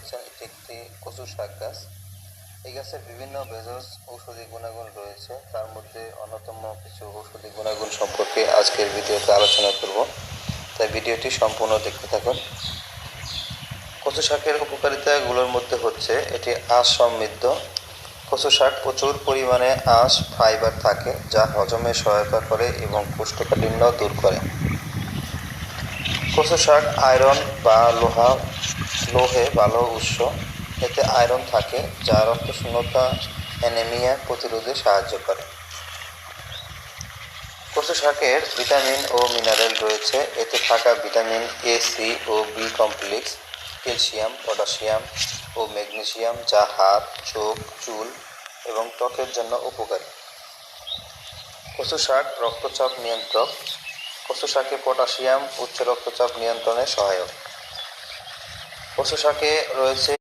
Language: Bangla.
পাচ্ছেন এটি একটি কচু শাক গাছ। এই গাছের বিভিন্ন ভেষজ ঔষধি গুণাগুণ রয়েছে, তার মধ্যে অন্যতম কিছু ঔষধি গুণাগুণ সম্পর্কে আজকের ভিডিওতে আলোচনা করব, তাই ভিডিওটি সম্পূর্ণ দেখতে থাকুন। কচু শাকের উপকারিতাগুলোর মধ্যে হচ্ছে এটি আঁশ সমৃদ্ধ। কচু শাক প্রচুর পরিমাণে আঁশ ফাইবার থাকে, যা হজমে সহায়তা করে এবং কোষ্ঠকাঠিন্য দূর করে। কচু শাক আয়রন বা লোহে ভালো উৎস। এতে আয়রন থাকে, যা রক্তশূন্যতা, অ্যানিমিয়া প্রতিরোধে সাহায্য করে। কচু শাকের ভিটামিন ও মিনারেল রয়েছে। এতে থাকা ভিটামিন এ, সি ও বি কমপ্লেক্স, ক্যালসিয়াম, পটাশিয়াম ও ম্যাগনেসিয়াম, যা হাড়, চোখ, চুল এবং ত্বকের জন্য উপকারী। কচু শাক রক্তচাপ নিয়ন্ত্রক। কচু শাকে পটাশিয়াম উচ্চ রক্তচাপ নিয়ন্ত্রণে সহায়ক। কচু শাকে রয়েছে